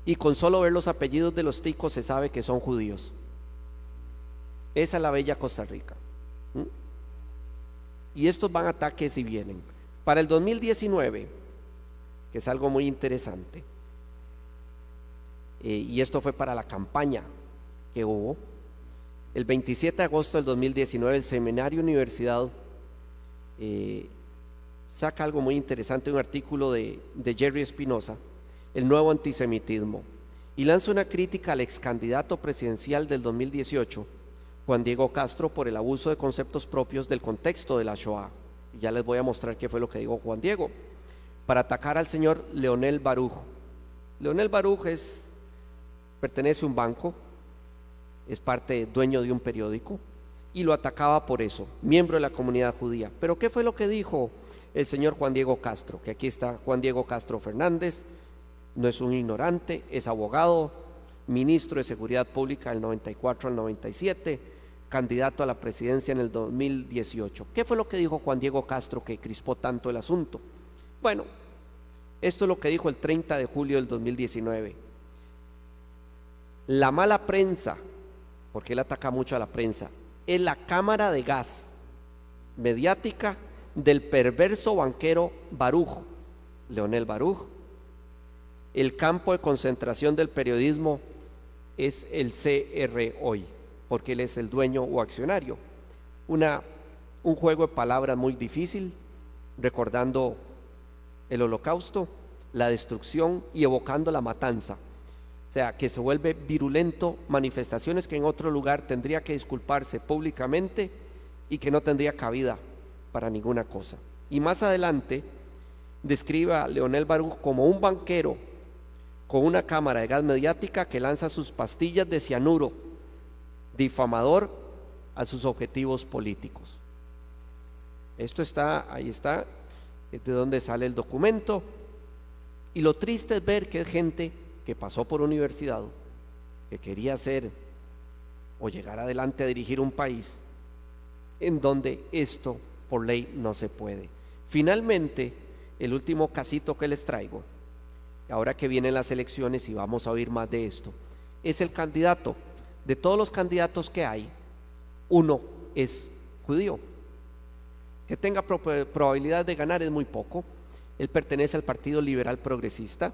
y con solo ver los apellidos de los ticos se sabe que son judíos. Esa es la bella Costa Rica. Y estos van a ataques y vienen. Para el 2019, que es algo muy interesante, y esto fue para la campaña que hubo, el 27 de agosto del 2019, el Seminario Universidad saca algo muy interesante, un artículo de Jerry Espinosa, El nuevo antisemitismo, y lanza una crítica al ex candidato presidencial del 2018, Juan Diego Castro, por el abuso de conceptos propios del contexto de la Shoah. Y ya les voy a mostrar qué fue lo que dijo Juan Diego, para atacar al señor Leonel Baruch. Leonel Baruch pertenece a un banco, es dueño de un periódico, y lo atacaba por eso, miembro de la comunidad judía. Pero ¿qué fue lo que dijo el señor Juan Diego Castro? Que aquí está Juan Diego Castro Fernández, no es un ignorante, es abogado, ministro de Seguridad Pública del 94 al 97, candidato a la presidencia en el 2018. ¿Qué fue lo que dijo Juan Diego Castro que crispó tanto el asunto? Bueno, esto es lo que dijo el 30 de julio del 2019. La mala prensa, porque él ataca mucho a la prensa, es la cámara de gas mediática del perverso banquero Baruch, Leonel Baruch. El campo de concentración del periodismo es el CR Hoy, porque él es el dueño o accionario. Un juego de palabras muy difícil, recordando el Holocausto, la destrucción y evocando la matanza. O sea, que se vuelve virulento, manifestaciones que en otro lugar tendría que disculparse públicamente y que no tendría cabida para ninguna cosa. Y más adelante describe a Leonel Baruch como un banquero con una cámara de gas mediática que lanza sus pastillas de cianuro, difamador a sus objetivos políticos. Esto está, ahí está, de donde sale el documento. Y lo triste es ver que es gente que pasó por universidad, que quería ser o llegar adelante a dirigir un país, en donde esto por ley no se puede. Finalmente, el último casito que les traigo, ahora que vienen las elecciones y vamos a oír más de esto, es el candidato. De todos los candidatos que hay, uno es judío. Que tenga probabilidad de ganar es muy poco. Él pertenece al Partido Liberal Progresista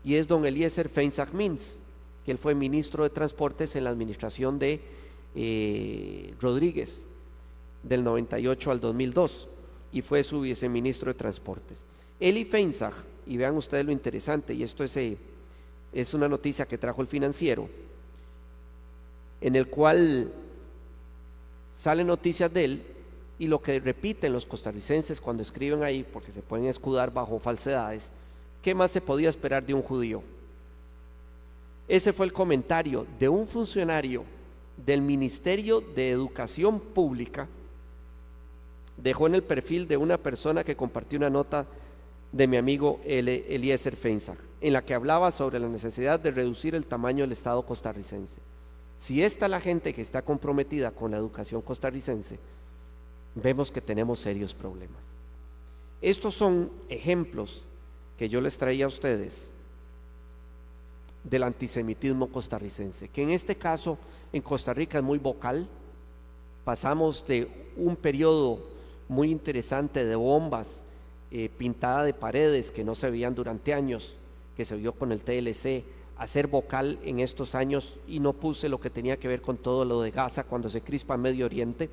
y es don Eliezer Feinsack Mintz, que él fue ministro de Transportes en la administración de Rodríguez, del 98 al 2002. y fue su viceministro de Transportes. Eli Feinsach, y vean ustedes lo interesante, y esto es una noticia que trajo el Financiero, en el cual salen noticias de él, y lo que repiten los costarricenses cuando escriben ahí, porque se pueden escudar bajo falsedades, ¿qué más se podía esperar de un judío? Ese fue el comentario de un funcionario del Ministerio de Educación Pública, dejó en el perfil de una persona que compartió una nota de mi amigo Eliezer Feinsach, en la que hablaba sobre la necesidad de reducir el tamaño del Estado costarricense. Si esta es la gente que está comprometida con la educación costarricense, vemos que tenemos serios problemas. Estos son ejemplos que yo les traía a ustedes del antisemitismo costarricense, que en este caso en Costa Rica es muy vocal. Pasamos de un periodo muy interesante de bombas, pintada de paredes que no se veían durante años, que se vio con el TLC, a ser vocal en estos años, y no puse lo que tenía que ver con todo lo de Gaza cuando se crispa Medio Oriente,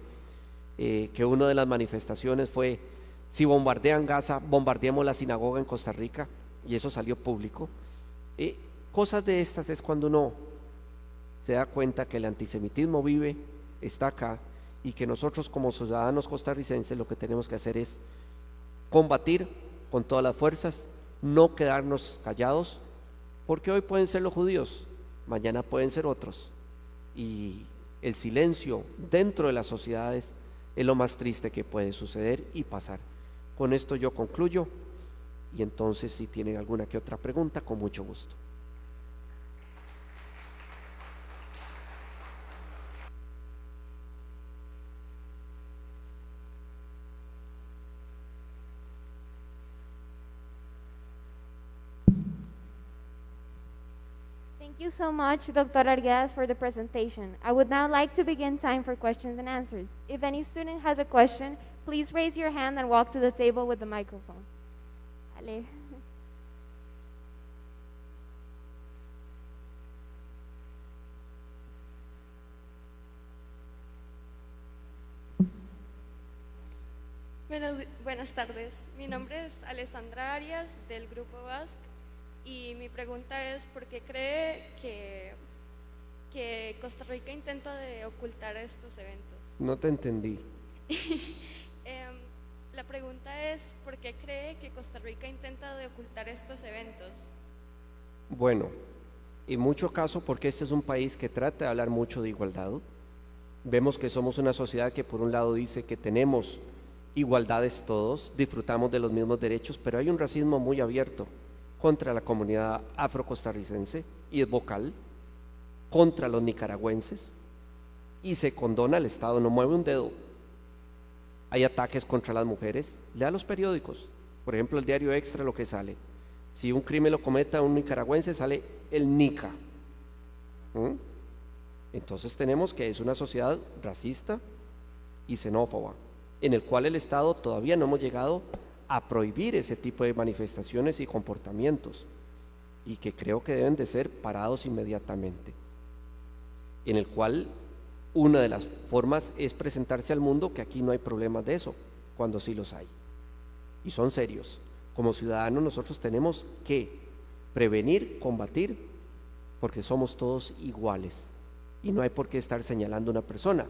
que una de las manifestaciones fue: si bombardean Gaza, bombardeemos la sinagoga en Costa Rica, y eso salió público. Cosas de estas es cuando uno se da cuenta que el antisemitismo vive, está acá, y que nosotros como ciudadanos costarricenses lo que tenemos que hacer es combatir con todas las fuerzas, no quedarnos callados, porque hoy pueden ser los judíos, mañana pueden ser otros, y el silencio dentro de las sociedades es lo más triste que puede suceder y pasar. Con esto yo concluyo, y entonces si tienen alguna que otra pregunta, con mucho gusto. Thank you so much, Dr. Arguedas, for the presentation. I would now like to begin time for questions and answers. If any student has a question, please raise your hand and walk to the table with the microphone. Ale. Buenas tardes. Mi nombre es Alessandra Arias, del Grupo Basque, y mi pregunta es: ¿por qué cree que Costa Rica intenta de ocultar estos eventos? No te entendí. La pregunta es: ¿por qué cree que Costa Rica intenta de ocultar estos eventos? Bueno, en mucho caso porque este es un país que trata de hablar mucho de igualdad. Vemos que somos una sociedad que por un lado dice que tenemos igualdades todos, disfrutamos de los mismos derechos, pero hay un racismo muy abierto contra la comunidad afrocostarricense, y es vocal, contra los nicaragüenses, y se condona, el Estado no mueve un dedo. Hay ataques contra las mujeres. Lea los periódicos, por ejemplo el diario Extra, lo que sale: si un crimen lo cometa un nicaragüense, sale el Nica. Entonces tenemos que es una sociedad racista y xenófoba, en el cual el Estado todavía no hemos llegado a prohibir ese tipo de manifestaciones y comportamientos, y que creo que deben de ser parados inmediatamente, en el cual una de las formas es presentarse al mundo que aquí no hay problemas de eso, cuando sí los hay, y son serios. Como ciudadanos nosotros tenemos que prevenir, combatir, porque somos todos iguales, y no hay por qué estar señalando a una persona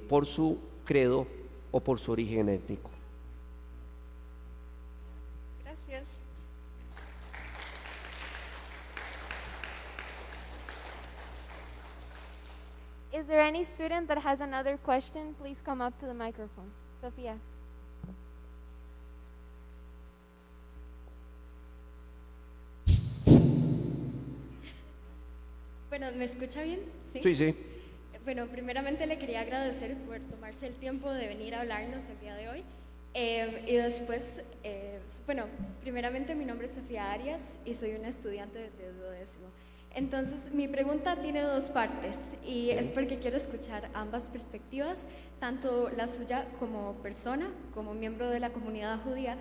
por su credo o por su origen étnico. Gracias. Is there any student that has another question? Please come up to the microphone. Sofía. Bueno, ¿me escucha bien? Sí, sí. Bueno, primeramente le quería agradecer por tomarse el tiempo de venir a hablarnos el día de hoy. Y después, bueno, primeramente mi nombre es Sofía Arias y soy una estudiante de 12º. Entonces, mi pregunta tiene dos partes y es porque quiero escuchar ambas perspectivas, tanto la suya como persona, como miembro de la comunidad judía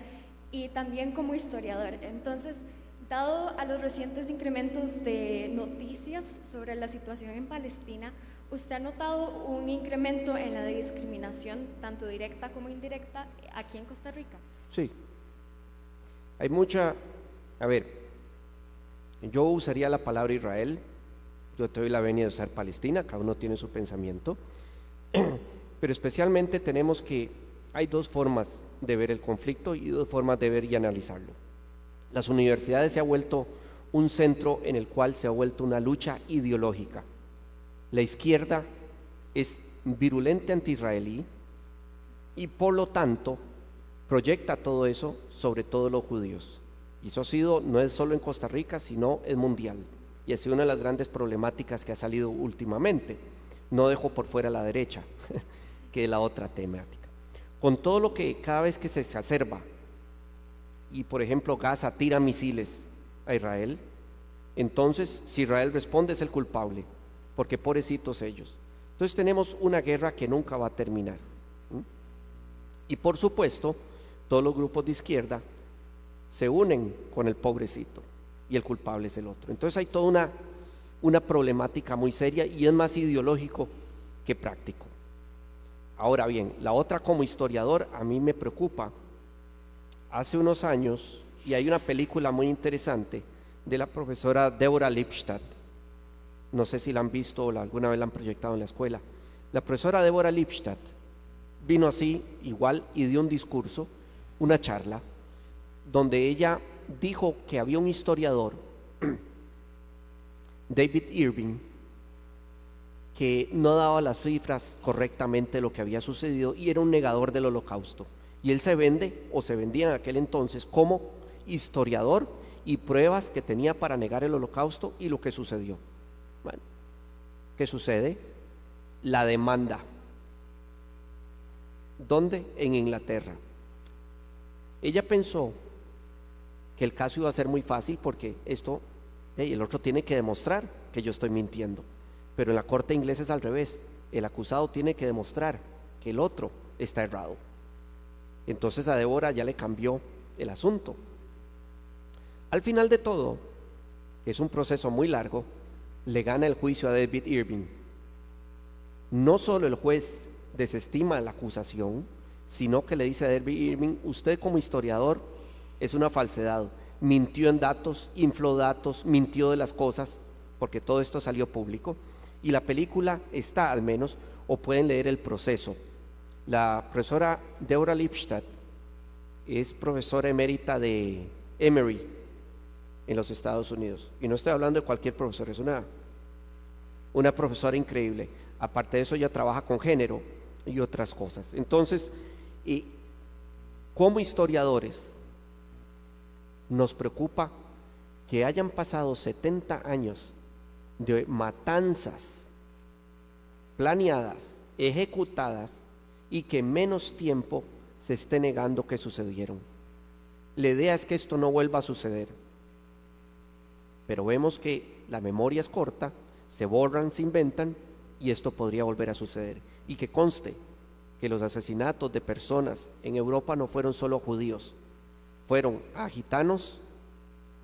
y también como historiador. Entonces, dado a los recientes incrementos de noticias sobre la situación en Palestina, ¿usted ha notado un incremento en la discriminación, tanto directa como indirecta, aquí en Costa Rica? Sí. Hay mucha, a ver, yo usaría la palabra Israel, yo te doy la venia de usar Palestina, cada uno tiene su pensamiento, pero especialmente tenemos que, hay dos formas de ver el conflicto y dos formas de ver y analizarlo. Las universidades se ha vuelto un centro en el cual se ha vuelto una lucha ideológica. La izquierda es virulente anti-israelí y por lo tanto proyecta todo eso sobre todos los judíos. Y eso ha sido, no es solo en Costa Rica, sino es mundial. Y ha sido una de las grandes problemáticas que ha salido últimamente. No dejo por fuera la derecha, que es la otra temática. Con todo lo que cada vez que se exacerba, y por ejemplo Gaza tira misiles a Israel, entonces si Israel responde es el culpable, porque pobrecitos ellos. Entonces tenemos una guerra que nunca va a terminar. Y por supuesto, todos los grupos de izquierda se unen con el pobrecito y el culpable es el otro. Entonces hay toda una problemática muy seria y es más ideológico que práctico. Ahora bien, la otra como historiador a mí me preocupa. Hace unos años, y hay una película muy interesante de la profesora Deborah Lipstadt, no sé si la han visto o alguna vez la han proyectado en la escuela. La profesora Deborah Lipstadt vino así igual y dio un discurso, una charla, donde ella dijo que había un historiador, David Irving, que no daba las cifras correctamente de lo que había sucedido y era un negador del holocausto. Y él se vende, o se vendía en aquel entonces, como historiador y pruebas que tenía para negar el holocausto y lo que sucedió. Bueno, ¿qué sucede? La demanda. ¿Dónde? En Inglaterra. Ella pensó que el caso iba a ser muy fácil porque el otro tiene que demostrar que yo estoy mintiendo. Pero en la corte inglesa es al revés. El acusado tiene que demostrar que el otro está errado. Entonces a Débora ya le cambió el asunto. Al final de todo, que es un proceso muy largo, le gana el juicio a David Irving. No solo el juez desestima la acusación, sino que le dice a David Irving: usted como historiador es una falsedad, mintió en datos, infló datos, mintió de las cosas, porque todo esto salió público. Y la película está, al menos, o pueden leer el proceso. La profesora Deborah Lipstadt es profesora emérita de Emory en los Estados Unidos. Y no estoy hablando de cualquier profesor, es una profesora increíble. Aparte de eso, ella trabaja con género y otras cosas. Entonces, como historiadores, nos preocupa que hayan pasado 70 años de matanzas planeadas, ejecutadas, y que en menos tiempo se esté negando que sucedieron. La idea es que esto no vuelva a suceder, pero vemos que la memoria es corta, se borran, se inventan, y esto podría volver a suceder. Y que conste que los asesinatos de personas en Europa no fueron solo judíos, fueron a gitanos,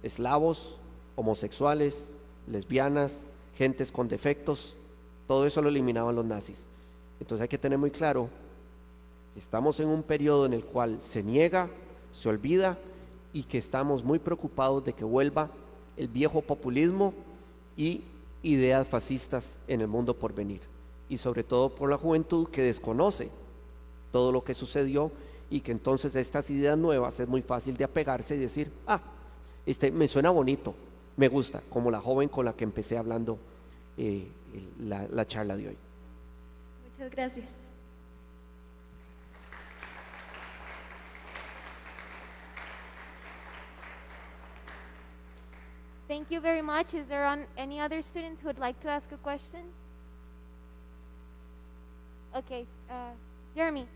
eslavos, homosexuales, lesbianas, gentes con defectos, todo eso lo eliminaban los nazis. Entonces hay que tener muy claro, estamos en un periodo en el cual se niega, se olvida, y que estamos muy preocupados de que vuelva el viejo populismo y ideas fascistas en el mundo por venir, y sobre todo por la juventud que desconoce todo lo que sucedió, y que entonces estas ideas nuevas es muy fácil de apegarse y decir: me suena bonito, me gusta, como la joven con la que empecé hablando la charla de hoy. Muchas gracias. Thank you very much. Is there any other student who would like to ask a question? Okay, Jeremy.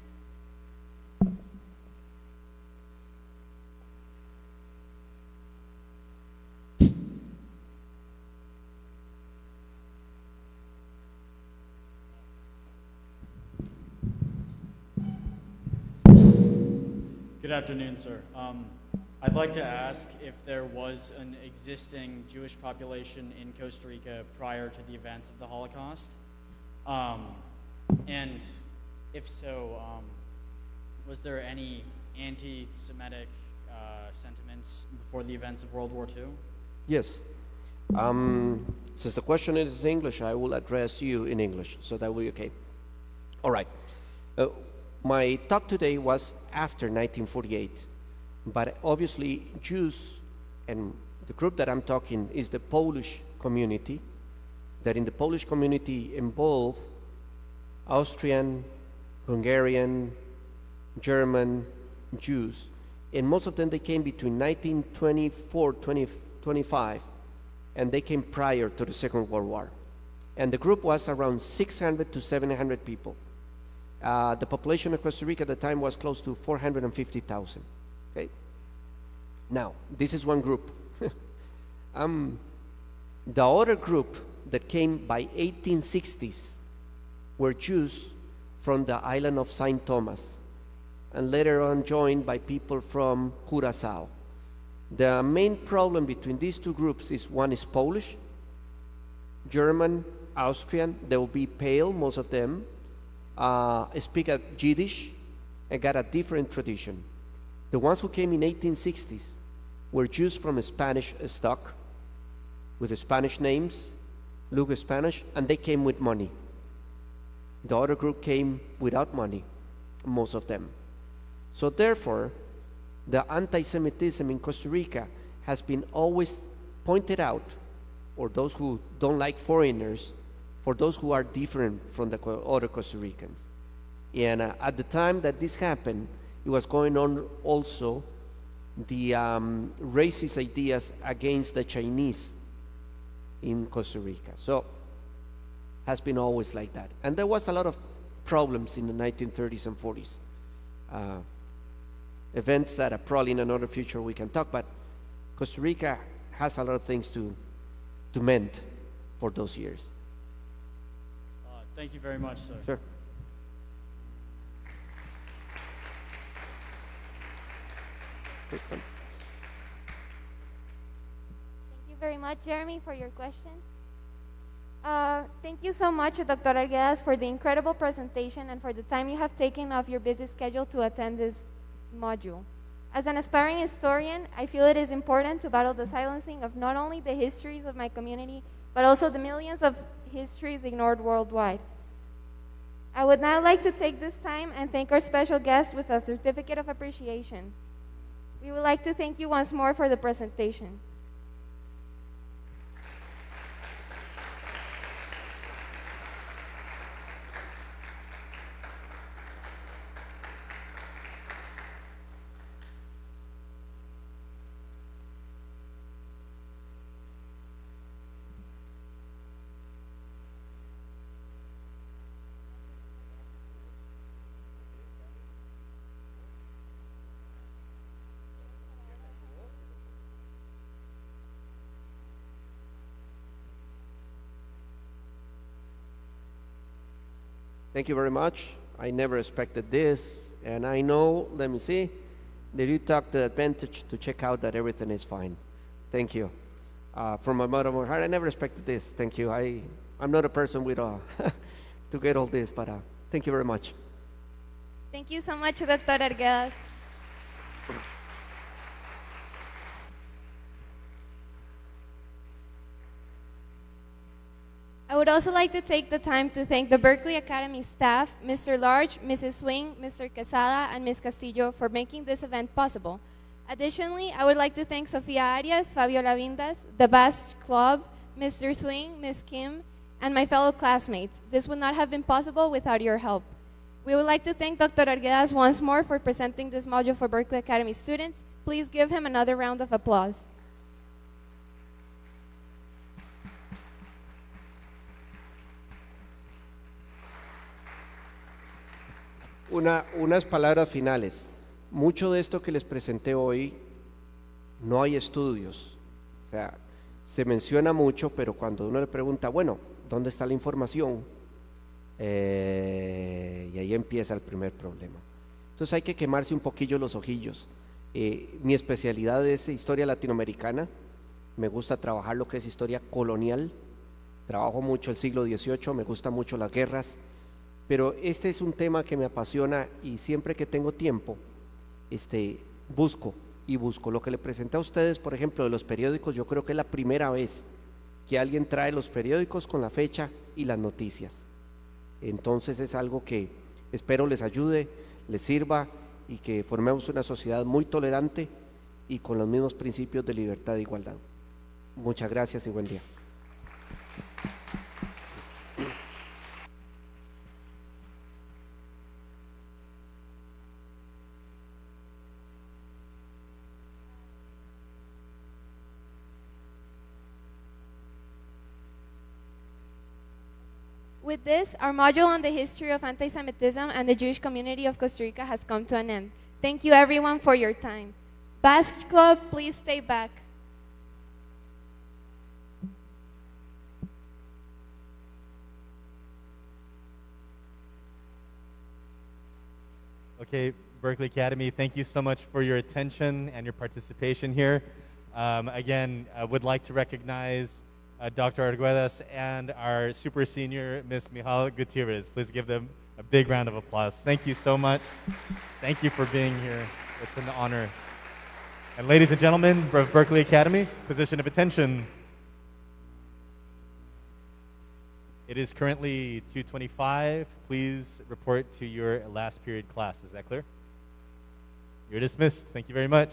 Good afternoon, sir. I'd like to ask if there was an existing Jewish population in Costa Rica prior to the events of the Holocaust. And if so, was there any anti-Semitic sentiments before the events of World War II? Yes. Since the question is English, I will address you in English, so that will be okay. All right. My talk today was after 1948, but obviously Jews, and the group that I'm talking is the Polish community, that in the Polish community involve Austrian, Hungarian, German, Jews, and most of them they came between 1924, 25, and they came prior to the Second World War. And the group was around 600 to 700 people. The population of Costa Rica at the time was close to 450,000. Okay? Now, this is one group. The other group that came by 1860s were Jews from the island of St. Thomas, and later on joined by people from Curacao. The main problem between these two groups is one is Polish, German, Austrian. They will be pale, most of them, speak a Yiddish, and got a different tradition. The ones who came in 1860s were Jews from a Spanish stock, with the Spanish names, look Spanish, and they came with money. The other group came without money, most of them. So therefore, the anti-Semitism in Costa Rica has been always pointed out, or those who don't like foreigners, for those who are different from the other Costa Ricans. And at the time that this happened, it was going on also the racist ideas against the Chinese in Costa Rica. So has been always like that. And there was a lot of problems in the 1930s and 40s. Events that are probably in another future we can talk, but Costa Rica has a lot of things to mend for those years. Thank you very much, sir. Sure. Thank you very much, Jeremy, for your question. Thank you so much, Dr. Arguedas, for the incredible presentation and for the time you have taken off your busy schedule to attend this module. As an aspiring historian, I feel it is important to battle the silencing of not only the histories of my community, but also the millions of histories ignored worldwide. I would now like to take this time and thank our special guest with a certificate of appreciation. We would like to thank you once more for the presentation. Thank you very much. I never expected this, and I know, let me see, that you took the advantage to check out that everything is fine. Thank you. From my bottom of my heart, I never expected this. Thank you. I'm not a person with to get all this, but thank you very much. Thank you so much, Dr. Arguedas. I would also like to take the time to thank the Berkeley Academy staff, Mr. Large, Mrs. Swing, Mr. Quesada, and Ms. Castillo for making this event possible. Additionally, I would like to thank Sofia Arias, Fabio Lavindas, the Basque Club, Mr. Swing, Ms. Kim, and my fellow classmates. This would not have been possible without your help. We would like to thank Dr. Arguedas once more for presenting this module for Berkeley Academy students. Please give him another round of applause. Unas palabras finales. Mucho de esto que les presenté hoy, no hay estudios. O sea, se menciona mucho, pero cuando uno le pregunta, bueno, ¿dónde está la información? Y ahí empieza el primer problema. Entonces hay que quemarse un poquillo los ojillos. Mi especialidad es historia latinoamericana. Me gusta trabajar lo que es historia colonial, trabajo mucho el siglo XVIII, me gustan mucho las guerras, pero este es un tema que me apasiona y siempre que tengo tiempo, busco y busco. Lo que le presenté a ustedes, por ejemplo, de los periódicos, yo creo que es la primera vez que alguien trae los periódicos con la fecha y las noticias. Entonces es algo que espero les ayude, les sirva y que formemos una sociedad muy tolerante y con los mismos principios de libertad e igualdad. Muchas gracias y buen día. With this, our module on the history of anti-Semitism and the Jewish community of Costa Rica has come to an end. Thank you everyone for your time. Basque Club, please stay back. Okay, Berkeley Academy, thank you so much for your attention and your participation here. Again, I would like to recognize Dr. Arguedas and our super senior, Ms. Mijal Gutierrez. Please give them a big round of applause. Thank you so much. Thank you for being here. It's an honor. And ladies and gentlemen of Berkeley Academy, position of attention. It is currently 2:25. Please report to your last period class. Is that clear? You're dismissed. Thank you very much.